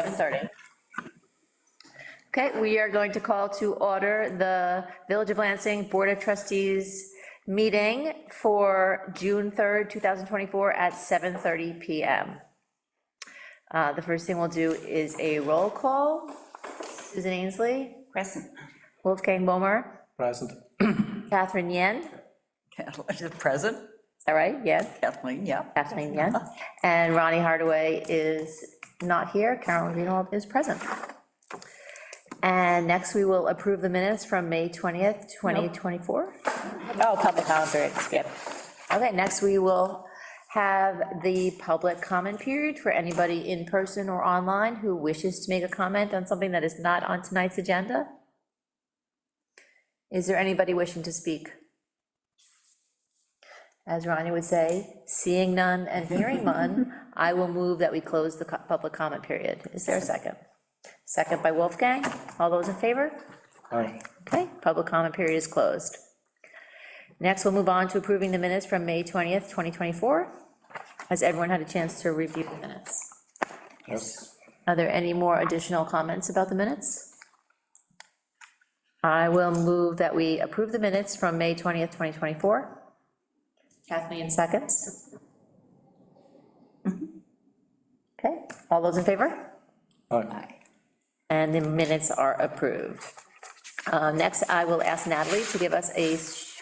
7:30. Okay, we are going to call to order the Village of Lansing Board of Trustees meeting for June 3rd, 2024 at 7:30 PM. The first thing we'll do is a roll call. Susan Ainsley. Present. Wolfgang Boehmer. Present. Catherine Yen. Kathleen, present. Is that right? Yes. Kathleen, yeah. Kathleen Yen. And Ronnie Hardaway is not here. Carolyn Greenwald is present. And next, we will approve the minutes from May 20th, 2024. Oh, public comment period, skip. Okay, next we will have the public comment period for anybody in person or online who wishes to make a comment on something that is not on tonight's agenda. Is there anybody wishing to speak? As Ronnie would say, seeing none and hearing none, I will move that we close the public comment period. Is there a second? Second by Wolfgang. All those in favor? Aye. Okay, public comment period is closed. Next, we'll move on to approving the minutes from May 20th, 2024. Has everyone had a chance to review the minutes? Yes. Are there any more additional comments about the minutes? I will move that we approve the minutes from May 20th, 2024. Kathleen, seconds. Okay, all those in favor? Aye. And the minutes are approved. Next, I will ask Natalie to give us a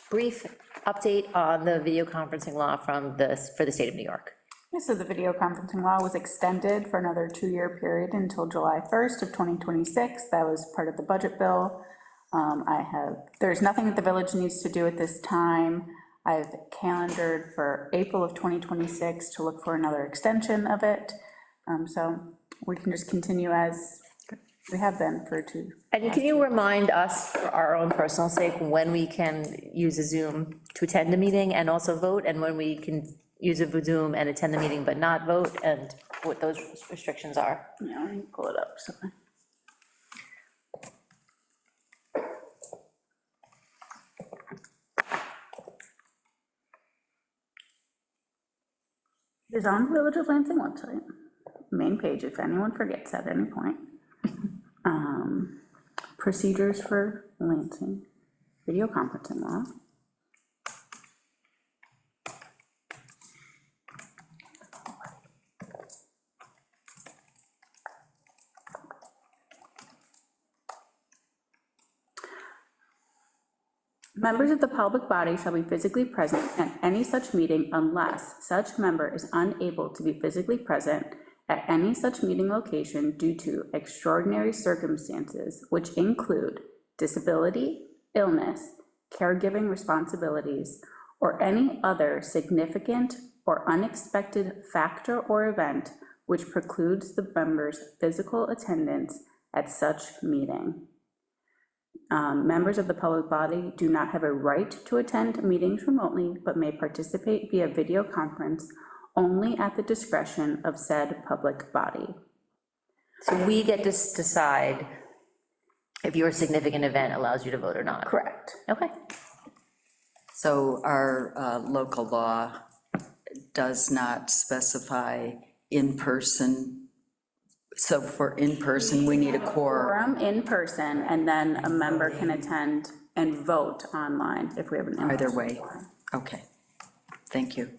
brief update on the video conferencing law for the state of New York. So the video conferencing law was extended for another 2-year period until July 1st of 2026. That was part of the budget bill. There's nothing that the village needs to do at this time. I've calendared for April of 2026 to look for another extension of it. So we can just continue as we have been for 2. And can you remind us, for our own personal sake, when we can use a Zoom to attend the meeting and also vote, and when we can use a Zoom and attend the meeting but not vote, and what those restrictions are? Yeah, let me pull it up. So. It is on the Village of Lansing website, main page, if anyone forgets at any point. Procedures for Lansing video conferencing law. Members of the public body shall be physically present at any such meeting unless such member is unable to be physically present at any such meeting location due to extraordinary circumstances, which include disability, illness, caregiving responsibilities, or any other significant or unexpected factor or event which precludes the member's physical attendance at such meeting. Members of the public body do not have a right to attend meetings remotely, but may participate via video conference only at the discretion of said public body. So we get to decide if your significant event allows you to vote or not? Correct. Okay. So our local law does not specify in-person. So for in-person, we need a quorum. In person, and then a member can attend and vote online if we have an in-person. Either way. Okay. Thank you.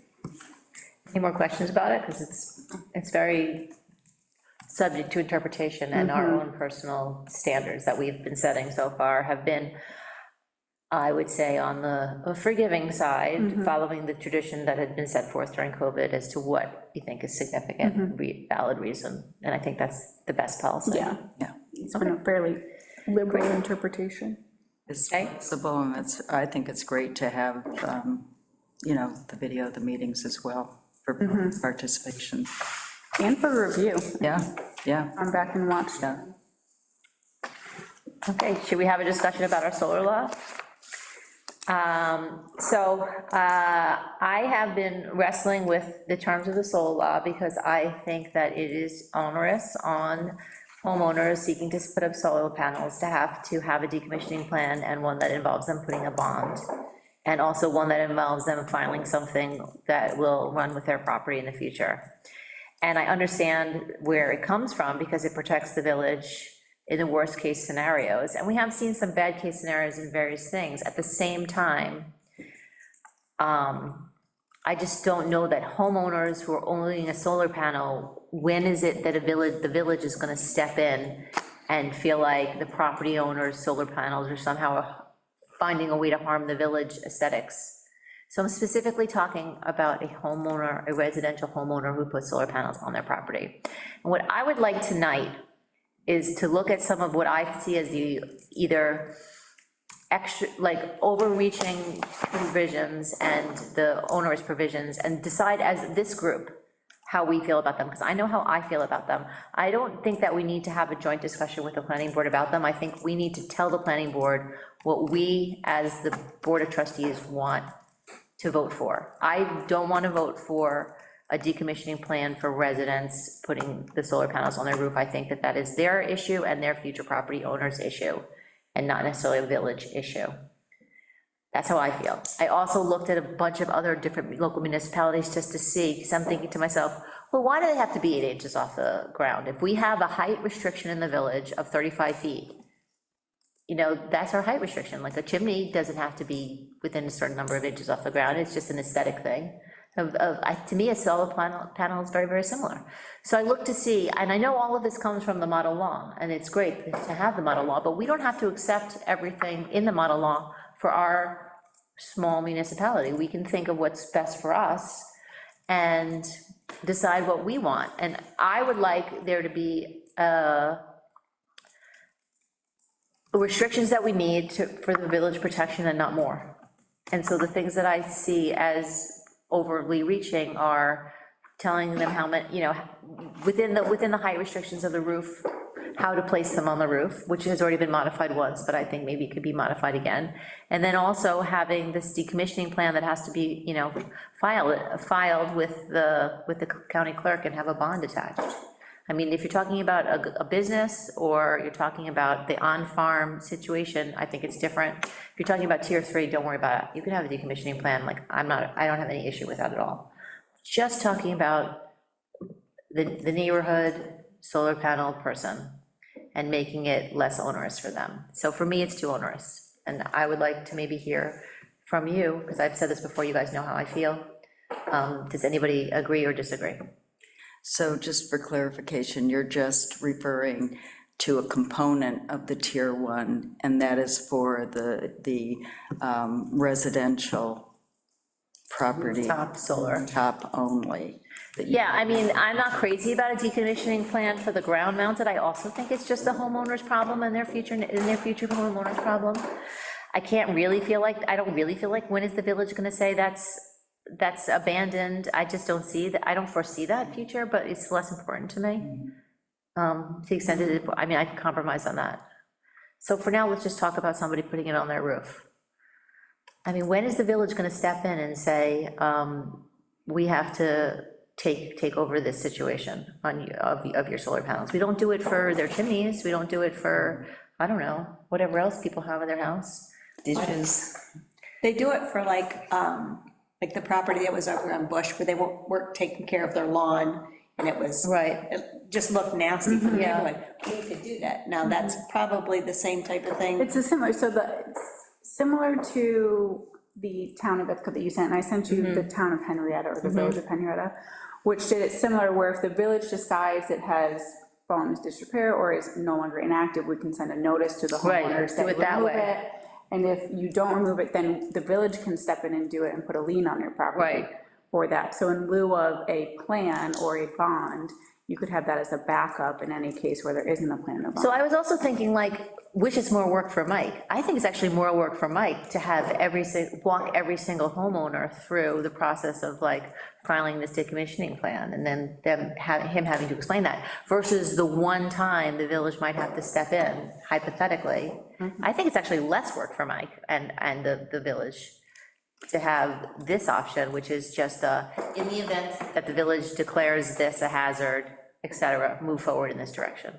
Any more questions about it? Because it's very subject to interpretation, and our own personal standards that we've been setting so far have been, I would say, on the forgiving side, following the tradition that had been set forth during COVID as to what you think is significant, valid reason. And I think that's the best policy. Yeah, Yeah. it's been a fairly liberal interpretation. It's flexible, and I think it's great to have, the video of the meetings as well for participation. And for review. Yeah. I'm back and watched. Yeah. Okay, should we have a discussion about our solar law? I have been wrestling with the terms of the solar law because I think that it is onerous on homeowners seeking to put up solar panels to have a decommissioning plan, and one that involves them putting a bond, and also one that involves them filing something that will run with their property in the future. And I understand where it comes from, because it protects the village in the worst-case scenarios, and we have seen some bad-case scenarios in various things. At the same time, I just don't know that homeowners who are owning a solar panel, when is it that the village is gonna step in and feel like the property owner's solar panels are somehow finding a way to harm the village aesthetics? So I'm specifically talking about a homeowner, a residential homeowner who puts solar panels on their property. And what I would like tonight is to look at some of what I see as the either extra, like overreaching provisions and the onerous provisions, and decide as this group how we feel about them, because I know how I feel about them. I don't think that we need to have a joint discussion with the planning board about them. I think we need to tell the planning board what we, as the Board of Trustees, want to vote for. I don't want to vote for a decommissioning plan for residents putting the solar panels on their roof. I think that that is their issue and their future property owner's issue, and not necessarily a village issue. That's how I feel. I also looked at a bunch of other different local municipalities just to see, because I'm thinking to myself, well, why do they have to be 8 inches off the ground? If we have a height restriction in the village of 35 feet, you know, that's our height restriction. Like a chimney doesn't have to be within a certain number of inches off the ground. It's just an aesthetic thing. To me, a solar panel is very, very similar. So I look to see, and I know all of this comes from the model law, and it's great to have the model law, but we don't have to accept everything in the model law for our small municipality. We can think of what's best for us and decide what we want. And I would like there to be restrictions that we need for the village protection and not more. And so the things that I see as overly reaching are telling them how much, you know, within the height restrictions of the roof, how to place them on the roof, which has already been modified once, but I think maybe it could be modified again. And then also having this decommissioning plan that has to be, you know, filed with the county clerk and have a bond attached. I mean, if you're talking about a business, or you're talking about the on-farm situation, I think it's different. If you're talking about tier 3, don't worry about it. You can have a decommissioning plan, like, I don't have any issue with that at all. Just talking about the neighborhood solar panel person and making it less onerous for them. So for me, it's too onerous. And I would like to maybe hear from you, because I've said this before, you guys know how I feel. Does anybody agree or disagree? So just for clarification, you're just referring to a component of the tier 1, and that is for the residential property. Top solar. Top only. Yeah, I mean, I'm not crazy about a decommissioning plan for the ground mounted. I also think it's just the homeowner's problem and their future homeowner's problem. I don't really feel like, when is the village gonna say that's abandoned? I just don't see that, I don't foresee that future, but it's less important to me. To the extent that, I mean, I can compromise on that. So for now, let's just talk about somebody putting it on their roof. I mean, when is the village gonna step in and say, we have to take over this situation of your solar panels? We don't do it for their chimneys, we don't do it for, I don't know, whatever else people have in their house. Dishes. They do it for like the property that was over on Bush, where they weren't taking care of their lawn, and it was. Right. It just looked nasty for the Yeah. neighborhood. We could do that. Now, that's probably the same type of thing. It's a similar, so it's similar to the town of Ithaca that you sent, and I sent you the town of Henrietta, or the village of Henrietta, which did it similar, where if the village decides it has fallen into disrepair or is no longer inactive, we can send a notice to the Right, homeowners do that it that remove way. it. And if you don't remove it, then the village can step in and do it and put a lien on your property Right. for that. So in lieu of a plan or a bond, you could have that as a backup in any case where there isn't a plan or bond. So I was also thinking, like, which is more work for Mike? I think it's actually more work for Mike to have walk every single homeowner through the process of like filing this decommissioning plan, and then him having to explain that, versus the one time the village might have to step in, hypothetically. I think it's actually less work for Mike and the village to have this option, which is just in the event that the village declares this a hazard, et cetera, move forward in this direction.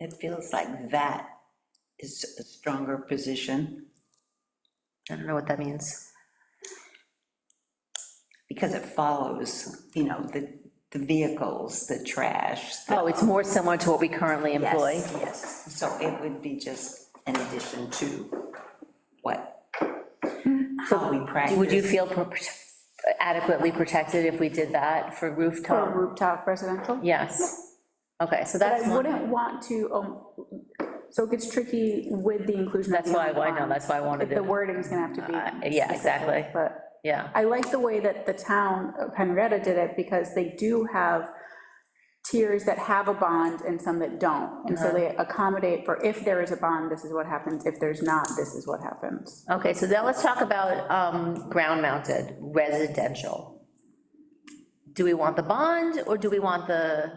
It feels like that is a stronger position, I don't know what that means. because it follows, you know, the vehicles, the trash. Oh, it's more similar to what we currently employ? Yes, yes. So it would be just an addition to what, how we practice. Would you feel adequately protected if we did that for For rooftop? rooftop residential? Yes. Okay, so But that's I one. wouldn't want to, so it gets tricky with the inclusion of That's why, beyond the I know, bond. that's why I wanted The to, wording's gonna have to be. yeah, exactly. specific, But yeah. I like the way that the town of Henrietta did it, because they do have tiers that have a bond and some that don't. And so they accommodate for, if there is a bond, this is what happens, if there's not, this is what happens. Okay, so now let's talk about ground-mounted residential. Do we want the bond, or do we want the,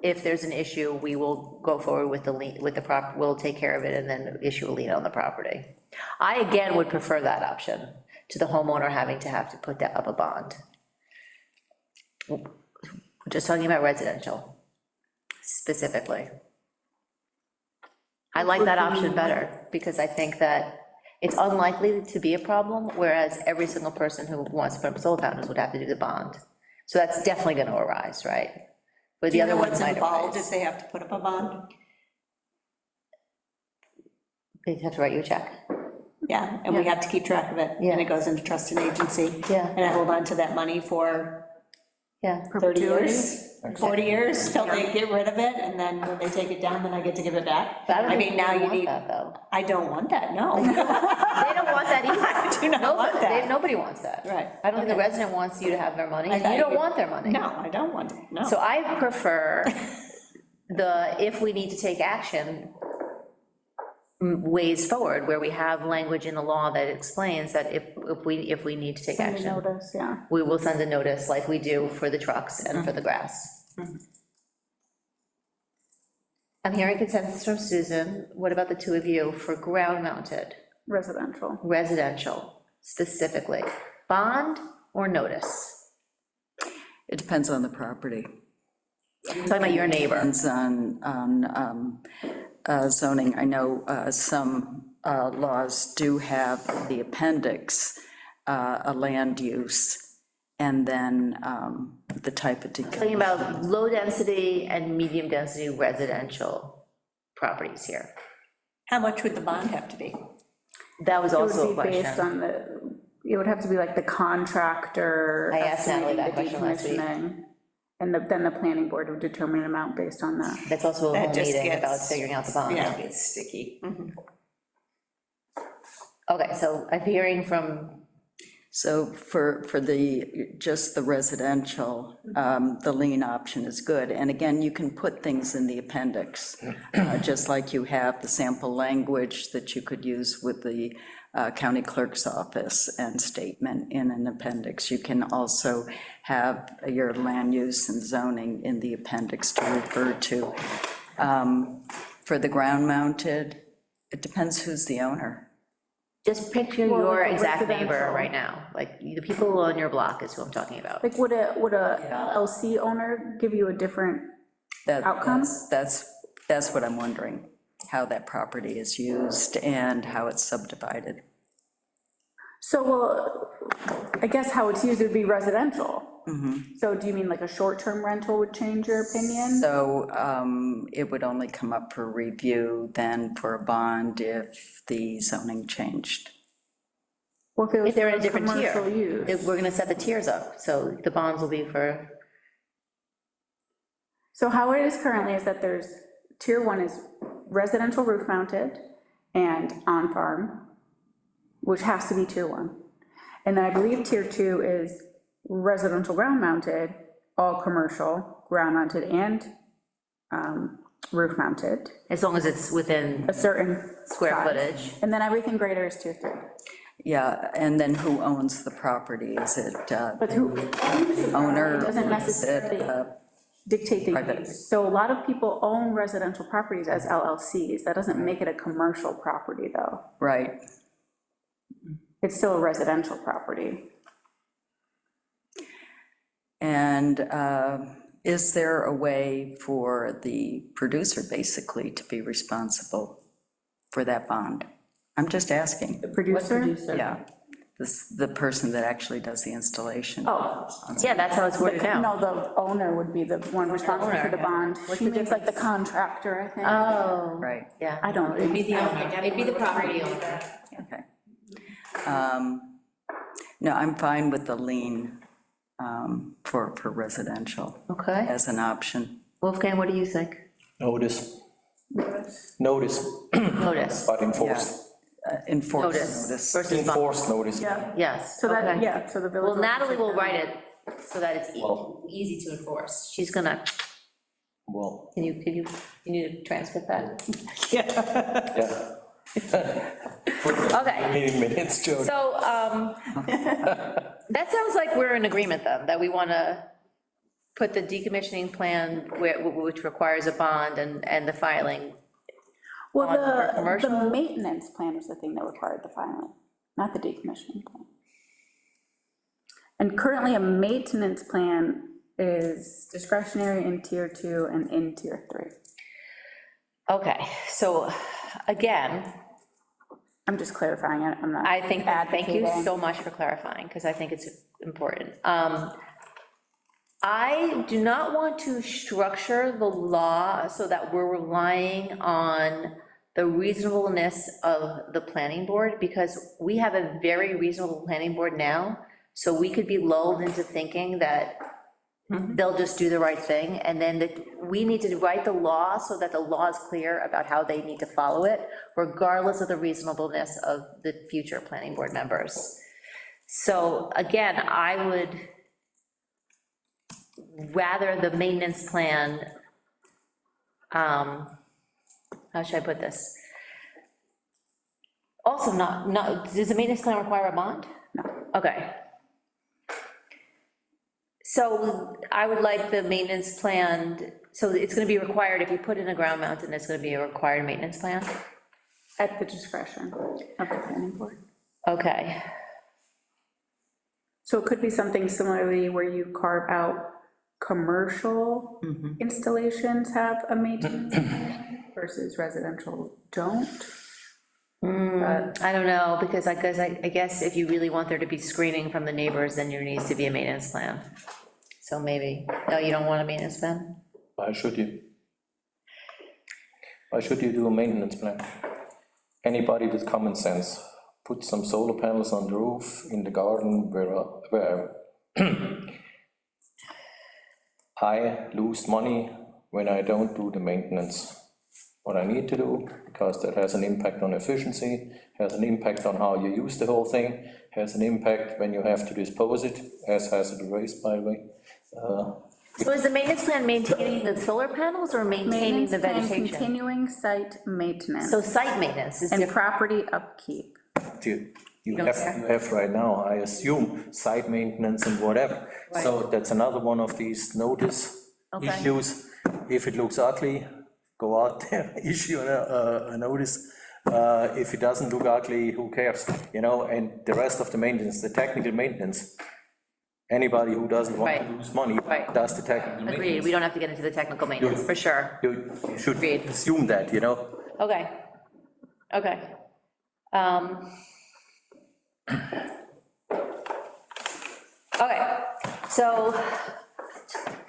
if there's an issue, we will go forward with the lien, with the prop, we'll take care of it and then issue a lien on the property? I, again, would prefer that option to the homeowner having to have to put up a bond. We're just talking about residential specifically. I like that option better, because I think that it's unlikely to be a problem, whereas every single person who wants to put up solar panels would have to do the bond. So that's definitely gonna arise, right? But Do the you other know one what's might involved if arise. they have to put up a bond? They have to write you a check. Yeah, and we have to keep track of it, and Yeah. it goes into trust and agency. Yeah. And I hold on to that money for Yeah, 30 years, 40 years, till they get rid of it, and then when they take it down, then I get to give it back. but I don't I think mean, now they you want need, that, though. I don't want that, no. They don't want that either. I do not want that. Nobody wants that. Right, I don't think the okay. resident wants you to have their money, I and thought you you don't could- want their money. No, I don't want it, no. So I prefer the, if we need to take action, ways forward, where we have language in the law that explains that if we need to take Send a action, notice, yeah. we will send a notice like we do for the trucks and for the grass. I'm hearing consensus from Susan. What about the two of you for ground-mounted Residential. residential specifically? Bond or notice? It depends on the property. Talking about your neighbor. Depends on zoning. I know some laws do have the appendix, a land use, and then the type of. Talking about low-density and medium-density residential properties here. How much would the bond have to be? That was It also a would be based question. on the, it would have to be like the contractor. I asked Natalie that estimating the question last week. decommissioning, And then the planning board would determine an amount based on that. That's also a That whole just meeting about gets- figuring out the bond. Yeah. It's sticky. Okay, so I'm hearing from, So for just the residential, the lien option is good. And again, you can put things in the appendix, just like you have the sample language that you could use with the county clerk's office and statement in an appendix. You can also have your land use and zoning in the appendix to refer to. For the ground mounted, it depends who's the owner. just picture Well, your like a exact neighbor residential. right now, like the people on your block is who I'm talking about. Like, would a LLC owner give you a different, Outcome? That's what I'm wondering, how that property is used and how it's subdivided. so, well, I guess how it's used would be residential. So do you mean like a short-term rental would change your opinion? So it would only come up for review then for a bond if the zoning changed. Or if it was If they're in a for different tier, commercial use? if we're gonna set the tiers up, so the bonds will be for, So how it is currently is that there's, tier one is residential roof mounted and on-farm, which has to be tier one. And then I believe tier two is residential ground mounted, all commercial, ground mounted and roof mounted, as long as it's within a certain square size. footage. And then everything greater is tier three. Yeah, and then who owns the property? Is it But who, owner? doesn't Is it, necessarily dictate the private. use. So a lot of people own residential properties as LLCs. That doesn't make it a commercial property, though. Right, It's still a residential property. and is there a way for the producer basically to be responsible for that bond? I'm just asking, The producer, yeah. the person that actually does the installation. Oh, Yeah, that's how it's worded now. no, the owner would be the one responsible for the bond. She means like the contractor, I think. Oh. Right, Yeah. I don't. It'd be the owner, it'd be the property owner. okay. No, I'm fine with the lien for residential Okay. as an option. Wolfgang, what do you think? Notice, Notice, but enforced, Enforced notice notice. versus bond. enforced notice. Yeah, Yes, so that, okay. yeah, so the village. Well, Natalie will write it so that it's Well- easy to enforce. She's gonna, Well, can you need to transcript that? yeah. Okay. Meeting minutes, Joe. So, that sounds like we're in agreement then, that we want to put the decommissioning plan, which requires a bond and the filing. Well, on for the commercial? maintenance plan was the thing that required the filing, not the decommissioning plan. And currently, a maintenance plan is discretionary in tier 2 and in tier 3. Okay, so, again, I'm just clarifying it, I'm not I think, thank you advocating. so much for clarifying, because I think it's important. I do not want to structure the law so that we're relying on the reasonableness of the planning board, because we have a very reasonable planning board now, so we could be lulled into thinking that they'll just do the right thing, and then we need to write the law so that the law is clear about how they need to follow it, regardless of the reasonableness of the future planning board members. So again, I would rather the maintenance plan, how should I put this? Also, does the maintenance plan require a bond? No. Okay. So I would like the maintenance plan, so it's gonna be required, if you put in a ground mount, and it's gonna be a required maintenance plan? At the discretion of the planning board. Okay, So it could be something similarly where you carve out commercial installations have a maintenance plan versus residential don't. I don't know, because I guess if you really want there to be screening from the neighbors, then there needs to be a maintenance plan. So maybe, no, you don't want a maintenance plan? Why should you? Why should you do a maintenance plan? Anybody with common sense, put some solar panels on the roof, in the garden, wherever. I lose money when I don't do the maintenance. What I need to do, because that has an impact on efficiency, has an impact on how you use the whole thing, has an impact when you have to dispose it, as hazardous waste, by the way. So is the maintenance plan maintaining the solar panels or maintaining the Maintenance plan, vegetation? continuing site maintenance So site maintenance is and different. property upkeep. You don't care? have right now, I assume, site maintenance and whatever. So that's another one of these notice Okay. issues. If it looks ugly, go out there, issue a notice. If it doesn't look ugly, who cares, you know? And the rest of the maintenance, the technical maintenance, anybody who doesn't want to Right. lose money Right. does the technical Agreed, maintenance. we don't have to get into the technical maintenance, for sure. You should Agreed. assume that, you know? Okay, okay. Okay, so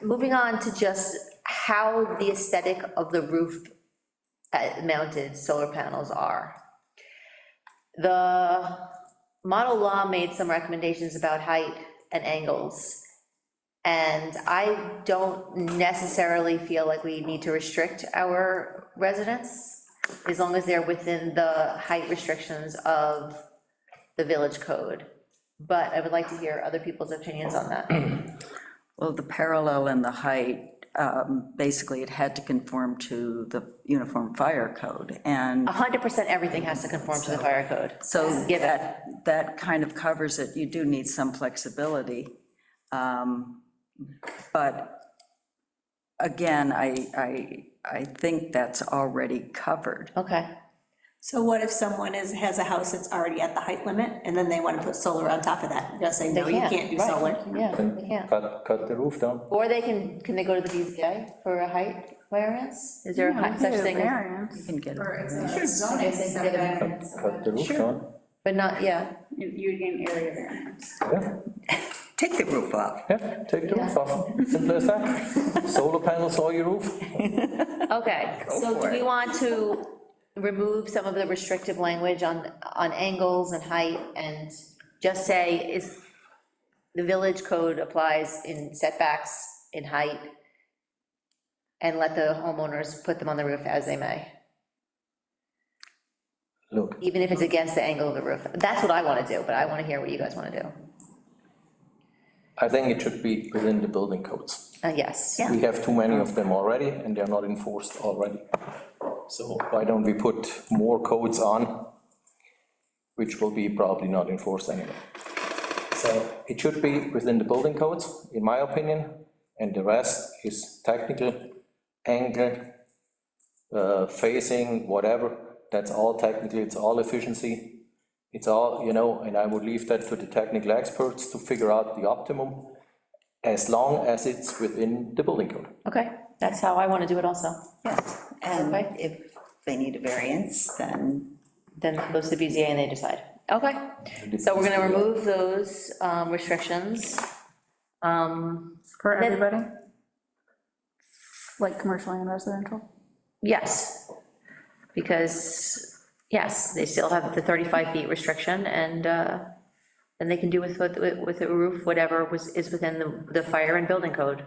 moving on to just how the aesthetic of the roof mounted solar panels are. The model law made some recommendations about height and angles, and I don't necessarily feel like we need to restrict our residents, as long as they're within the height restrictions of the village code. But I would like to hear other people's opinions on that. Well, the parallel and the height, basically it had to conform to the Uniform Fire Code, and 100% everything has to conform to the fire code. so Give it. that kind of covers it. You do need some flexibility. But again, I think that's already covered. Okay, So what if someone has a house that's already at the height limit, and then they want to put solar on top of that? You're gonna say, no, you can't do right. solar. Yeah, they can't. Cut the roof down. Or can they go to the BZA for a height variance? Is there a height such thing? You Variance. can get it. Cut the roof down. But not, yeah, You'd gain area variance. Yeah, Take the roof off. yeah, take the roof off, simple as that. Solar panels on your roof. okay, so do we want to remove some of the restrictive language on angles and height, and just say is, the village code applies in setbacks, in height, and let the homeowners put them on the roof as they may, Look, even if it's against the angle of the roof? That's what I want to do, but I want to hear what you guys want to do. I think it should be within the building codes. Yes. We have too many of them already, and they're not enforced already. So why don't we put more codes on, which will be probably not enforced anyway? So it should be within the building codes, in my opinion, and the rest is technical, angle, facing, whatever, that's all technical, it's all efficiency. It's all, you know, and I would leave that to the technical experts to figure out the optimum, as long as it's within the building code. Okay, that's how I want to do it also. Yes, and Okay. if they need a variance, then Then it goes to BZA and they decide. Okay, so we're gonna remove those restrictions. For And then- everybody? Like commercial and residential? Yes, because, yes, they still have the 35 feet restriction, and then they can do with the roof whatever is within the fire and building code.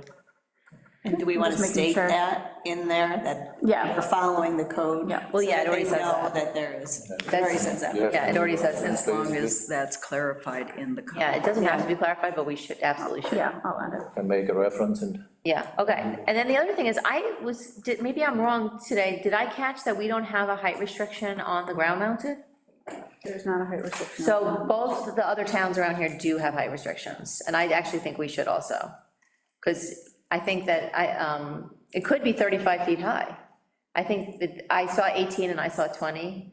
And do we want to Just making state sure. that in there, that Yeah. we're following the code? Yeah. Well, yeah, it So already they says know that. that there is, That's- it already says that. Yeah, it already says As that. long as that's clarified in the code. Yeah, it doesn't have to be clarified, but we should, absolutely should. Yeah, I'll add it. And make a reference and. Yeah, okay, and then the other thing is, maybe I'm wrong today, did I catch that we don't have a height restriction on the ground mounted? There's not a height restriction. So both the other towns around here do have height restrictions, and I actually think we should also. Because I think that it could be 35 feet high. I think that, I saw 18 and I saw 20.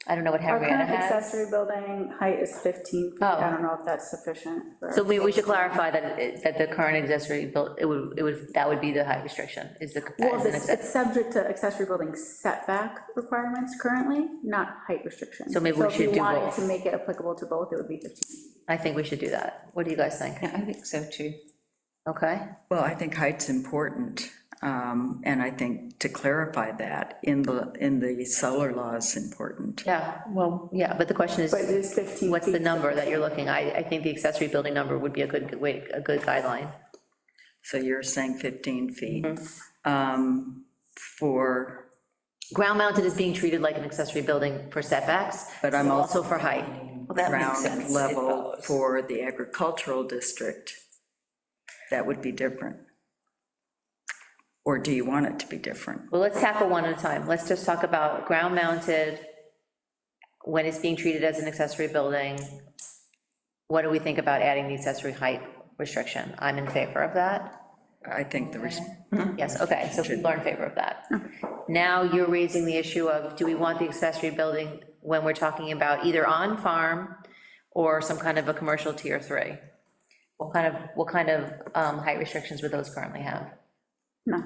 I don't know what Our Henrietta current has. accessory building height is 15 feet. Oh. I don't know if that's sufficient. for- So we should clarify that the current accessory built, that would be the height restriction, is the. Well, as an it's subject to accessory building setback requirements currently, not height restrictions. So maybe we should do if you wanted both. to make it applicable to both, it would be 15. I think we should do that. What do you guys think? yeah, I think so too. Okay, Well, I think height's important, and I think to clarify that in the solar law is important. yeah, well, yeah, but the question is, But it is 15 what's the feet. number that you're looking? I think the accessory building number would be a good way, a good guideline. So you're saying 15 feet. For, Ground mounted is being treated like an accessory building for setbacks, But I'm also for height. Well, that makes ground sense. level It follows. for the agricultural district, that would be different. Or do you want it to be different? Well, let's tackle one at a time. Let's just talk about ground mounted, when it's being treated as an accessory building. What do we think about adding the accessory height restriction? I'm in favor of that. I think the, Yes, okay, so people are in favor of that. Now you're raising the issue of, do we want the accessory building when we're talking about either on farm or some kind of a commercial tier 3? What kind of height restrictions would those currently have? No.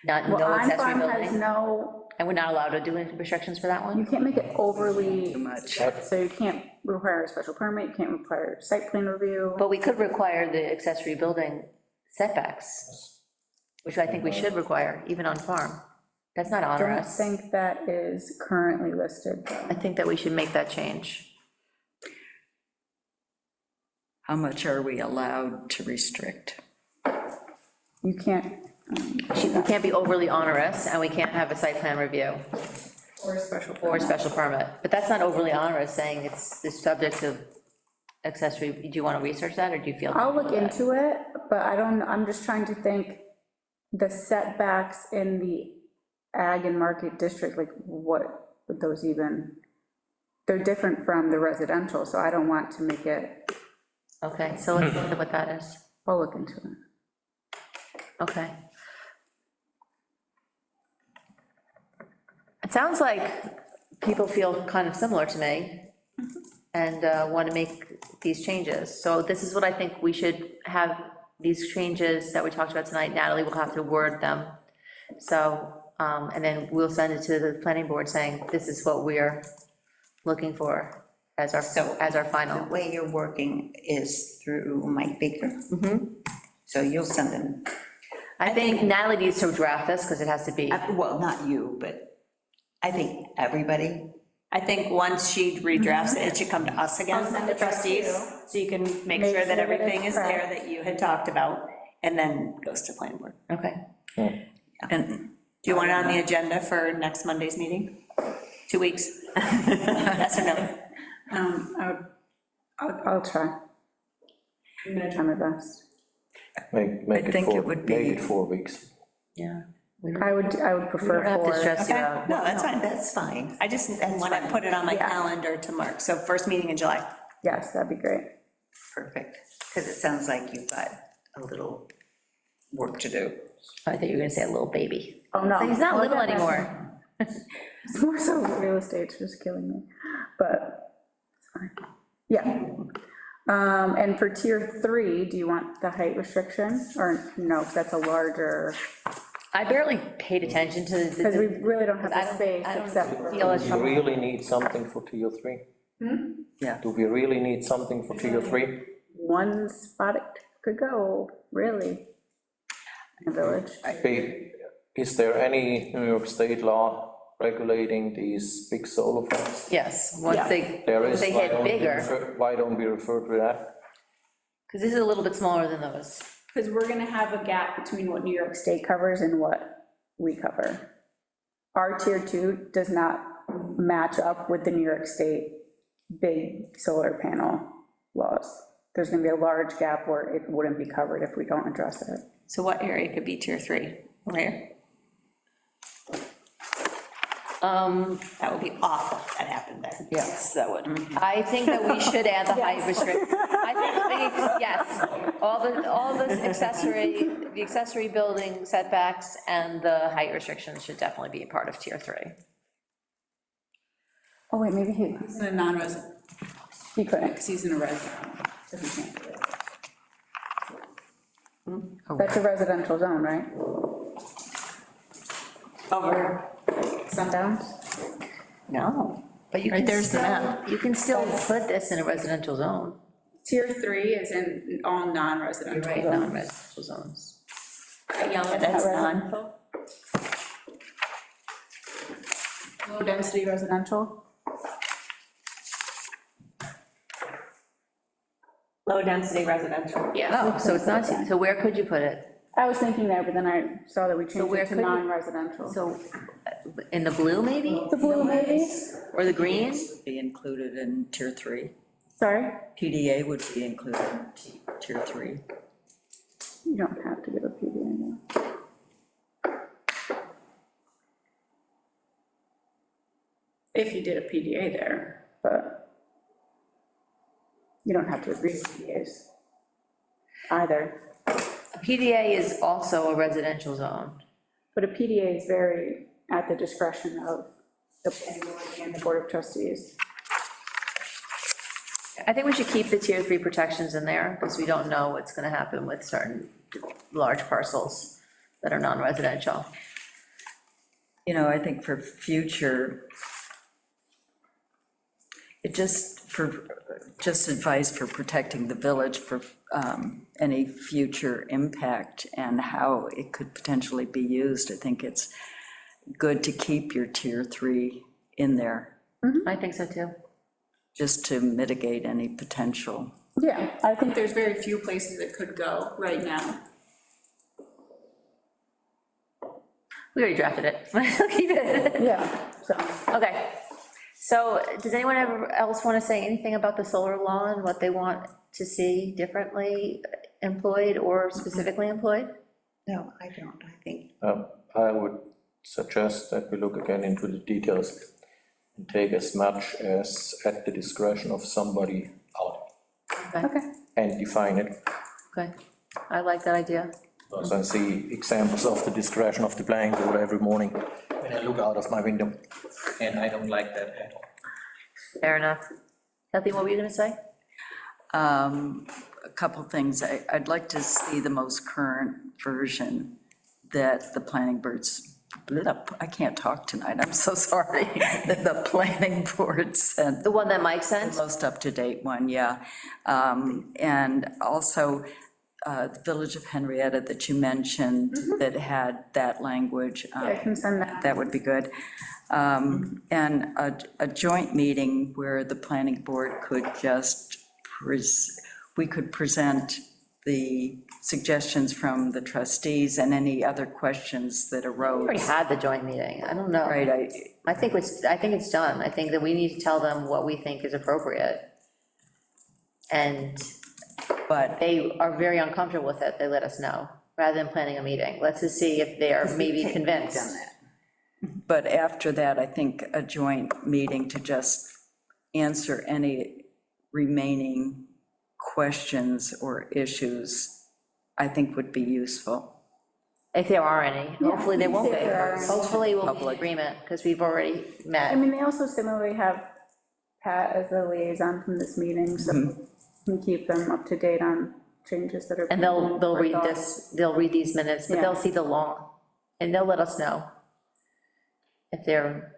Not, Well, no on accessory farm has building? no, And we're not allowed to do any restrictions for that you one? can't make it overly, too much. so you can't require a special permit, you can't require site plan review. But we could require the accessory building setbacks, which I think we should require, even on farm. That's not I don't onerous. think that is currently listed, though. I think that we should make that change. How much are we allowed to restrict? You can't. We can't be overly onerous, and we can't have a site plan review Or a special. or a special permit. But that's not overly onerous, saying it's subject to accessory. Do you want to research that, or do you feel? I'll look comfortable with into it, but I don't, I'm just trying to think, the setbacks in the ag and market district, like, what would those even, they're different from the residential, so I don't want to make it, that? Okay, so let's look at what that is. I'll look into it. Okay. It sounds like people feel kind of similar to me and want to make these changes. So this is what I think we should have, these changes that we talked about tonight. Natalie will have to word them. So And then we'll send it to the planning board saying, this is what we're looking for as our, as our The final. way you're working is through Mike Baker? So you'll send them, I think Natalie needs to draft this, because it has to be, well, not you, but I think everybody. I think once she redrafts it, it should come to us again, I'll send the it back to trustees, you. so you can make Make sure that sure that everything it's is there correct. that you had talked about, and then goes to planning board. okay. And Do you want it on the agenda for next Monday's meeting? 2 weeks? Yes or no? I'll try. I'm gonna try my best. Make I it think it 4, would make be- it 4 weeks. Yeah. I would We don't prefer have to 4. stress you Okay, out. no, that's fine. That's fine. I just want to put it on my Yeah. calendar to mark, so first meeting in July. Yes, that'd be great. Perfect, because it sounds like you've got a little work to do. I thought you were gonna say a little baby. Oh, no. So he's not Oh, little yeah, anymore. It's more so real estate's just killing me, but, it's fine. Yeah. And for tier 3, do you want the height restriction, or no, because that's a larger, I barely paid attention to because we the, really don't have I the don't- space I don't except for. feel as Do we really need something for tier 3? Yeah. Do we really need something for tier 3? One spot it could go, really, in the village. Is there any New York State law regulating these big solar farms? yes, once Yeah. they, There once is. they Why get don't we bigger, why don't we refer to that? because this is a little bit smaller than those. Because we're gonna have a gap between what New York State covers and what we cover. Our tier 2 does not match up with the New York State big solar panel laws. There's gonna be a large gap where it wouldn't be covered if we don't address it. So what area could be tier 3? Where? That would be awful if that happened there. Yes, that would. I think that we should add the height restriction. I think, yes, all the the accessory building setbacks and the height restrictions should definitely be a part of tier 3. Oh, wait, maybe He's in a non-resident, he couldn't. because he's in a resident, so he can't do it. That's a residential zone, right? Over, Sundowns? no. But you Right, can there's the still, map. you can still put this in a residential zone. Tier 3 is in all You're non-residential. right, non-residential zones. Yellow, That's residential. low density residential. Low-density residential. Yeah. Oh, so it's not, so where could you put it? I was thinking there, but then I saw that we changed where it to could you- non-residential. So, in the blue, maybe? The blue, maybe? Or the green? Be included in tier 3. Sorry? PDA would be included in tier 3. You don't have to give a PDA now. If you did a PDA there. But you don't have to agree with PDAs either. PDA is also a residential zone. But a PDA is very at the discretion of the planning board and the board of trustees. I think we should keep the tier 3 protections in there, because we don't know what's gonna happen with certain large parcels that are non-residential. You know, I think for future, it just advice for protecting the village for any future impact and how it could potentially be used. I think it's good to keep your tier 3 in there, I think so too. just to mitigate any potential. Yeah, I think, There's very few places it could go right now. We already drafted it. Keep it. yeah, so, Okay, so does anyone else want to say anything about the solar law and what they want to see differently employed or specifically employed? No, I don't, I think, I would suggest that we look again into the details and take as much as at the discretion of somebody out okay. and define it. Okay, I like that idea. Because I see examples of the discretion of the planning board every morning when I look out of my window, and I don't like that at all. Fair enough. Kathy, what were you gonna say? A couple things. I'd like to see the most current version that the planning I can't talk tonight, I'm so sorry, that the planning board sent. The one that Mike The sent? most up-to-date one, yeah. And also, the Village of Henrietta that you mentioned, that had that language. I can send that. That would be good. And a joint meeting where the planning board could just, we could present the suggestions from the trustees and any other questions that We already arose. had the joint meeting, I don't know. Right, I think it's done, I think that we need to tell them what we think is appropriate. And but they are very uncomfortable with it, they let us know, rather than planning a meeting. Let's just see if they are maybe convinced. But after that, I think a joint meeting to just answer any remaining questions or issues, I think would be useful. If there are any, hopefully there won't be. if there are any. Hopefully we'll be in Public. agreement, because we've already I met. mean, they also similarly have Pat as the liaison from this meeting, so we can keep them up to date on changes that are. And they'll being read worked on. this, they'll read these minutes, but they'll Yeah. see the law, and they'll let us know. If they're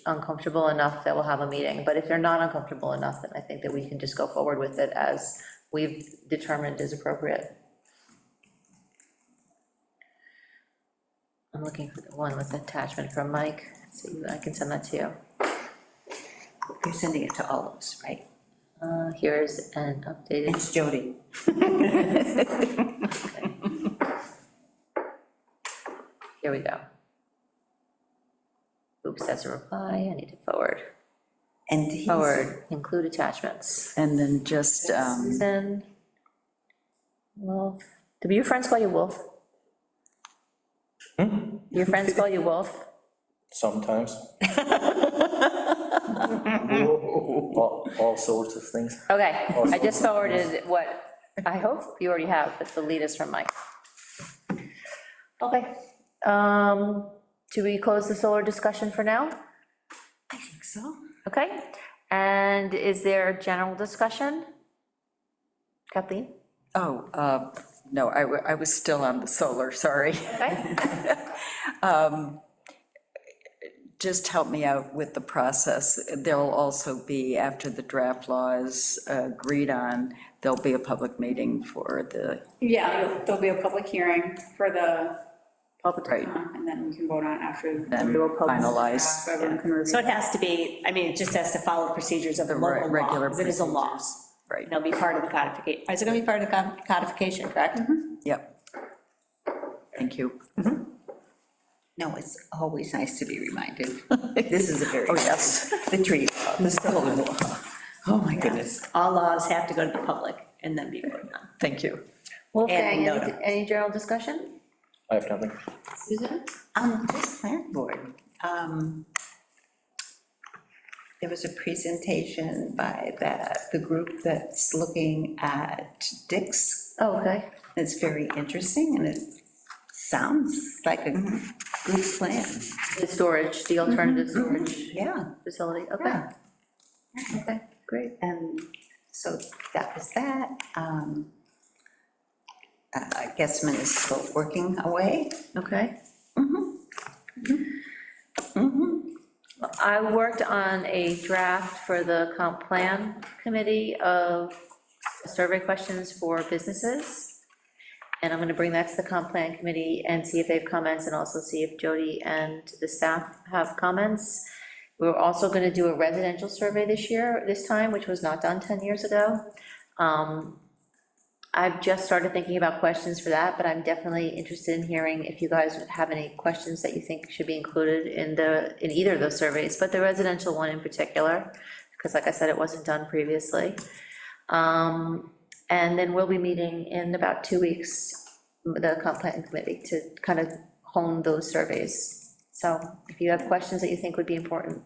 uncomfortable enough, that we'll have a meeting, but if they're not uncomfortable enough, then I think that we can just go forward with it as we've determined is appropriate. I'm looking for the one with attachment from Mike, so I can send that to you. You're sending it to all of us, right? Here's an updated. It's Jody. Here we go. Oops, that's a reply, I need to forward. And he's, Forward, include attachments. And then just, Susan, Wolf, do your friends call you Wolf? Your friends call you Wolf? Sometimes. All sorts of things. Okay, I just forwarded what, I hope you already have, but the lead is from Mike. Okay, do we close the solar discussion for now? I think so. Okay, and is there general discussion? Kathleen? oh, no, I was still on the solar, sorry. Okay. Just help me out with the process. There'll also be, after the draft law is agreed on, there'll be a public meeting for the, Yeah, there'll be a public hearing for the public to Right. come, and then we can vote on it after. then Do a public finalize. So everyone can review. So it has to be, I mean, it just has to follow the procedures of the The local law, regular because it is a law. procedures. Right, It'll be part of the codification, is it gonna be part of the codification, correct? yep. Thank you. No, it's always nice to be reminded. This is a very. Oh, yes. The tree law, the solar law. Oh, my goodness. All laws have to go to the public and then be voted on. Thank you. Wolfgang, note. any general discussion? I have nothing. Susan? This planning board, there was a presentation by the group that's looking at Dick's. Oh, okay. It's very interesting, and it sounds like a good plan. The storage, the alternative storage Yeah, facility, okay. yeah. Okay, great. And so that was that. Guessman is still working away. Okay. I worked on a draft for the comp plan committee of survey questions for businesses. And I'm gonna bring that to the comp plan committee and see if they have comments, and also see if Jody and the staff have comments. We're also gonna do a residential survey this time, which was not done 10 years ago. I've just started thinking about questions for that, but I'm definitely interested in hearing if you guys have any questions that you think should be included in either of those surveys, but the residential one in particular, because like I said, it wasn't done previously. And then we'll be meeting in about 2 weeks, the comp plan committee, to kind of hone those surveys. So if you have questions that you think would be important,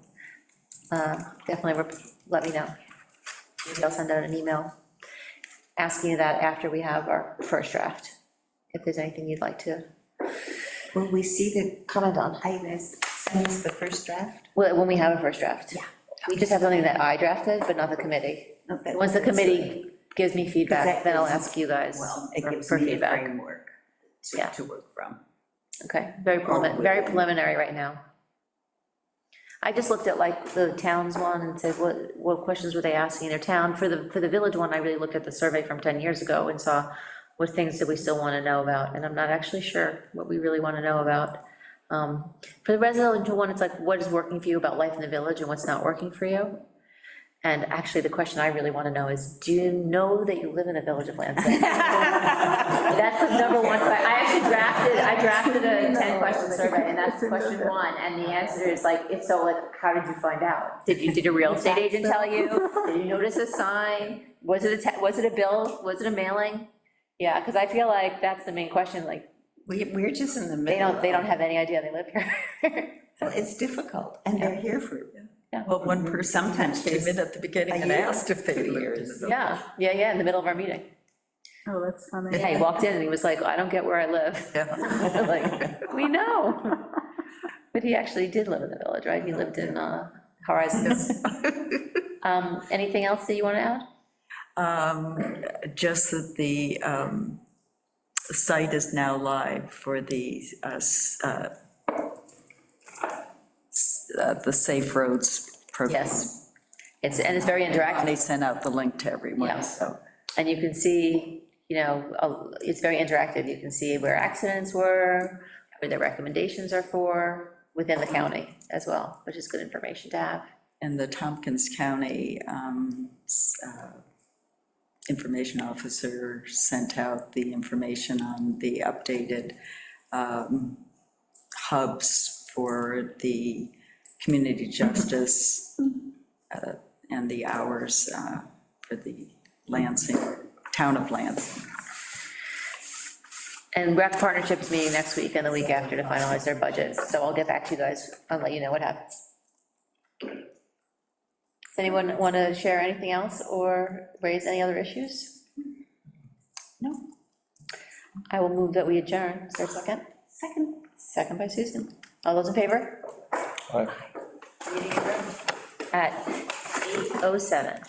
definitely let me know. Maybe I'll send out an email asking you that after we have our first draft, if there's anything you'd like to Will we see the, comment on. I guess, send us the first draft? Well, when we have a first draft. We just have something that I drafted, but not the committee. Okay. Once the committee gives me feedback, that then I'll gives- ask you guys Well, it gives for me a feedback. framework Yeah. to work from. Okay, very preliminary right now. I just looked at like the towns one and said, what questions were they asking in their town? For the village one, I really looked at the survey from 10 years ago and saw what things that we still want to know about, and I'm not actually sure what we really want to know about. For the residential one, it's like, what is working for you about life in the village and what's not working for you? And actually, the question I really want to know is, do you know that you live in the village of Lansing? That's the number one, I drafted a 10-question survey, and that's question one, and the answer is like, it's so like, how did you find out? Did a real estate agent tell you? Did you notice a sign? Was it a bill? Was it a mailing? Yeah, because I feel like that's the main question, like, We're just in the middle. they don't have any idea they live here. So it's difficult, and they're here for, Well, one person sometimes came in at the beginning and asked if they lived in the village. Yeah, in the middle of our meeting. Oh, that's funny. Yeah, he walked in and he was like, I don't get where I live. Like, we know. But he actually did live in the village, right? He lived in Horizons. Anything else that you want to add? Just that the site is now live for the Safe Roads program. Yes. It's very interactive. They sent out the link to Yeah. everyone, so. And you can see, it's very interactive. You can see where accidents were, where their recommendations are for, within the county as well, which is good information to have. And the Tompkins County information officer sent out the information on the updated hubs for the community justice and the hours for the Lansing, town of Lansing. And rec partnerships meeting next week and the week after to finalize their budget, so I'll get back to you guys and let you know what happens. Does anyone want to share anything else or raise any other issues? No. I will move that we adjourn. Is there a second? Second. Second by Susan. All those in favor? Aye. Meeting adjourned at 8:07.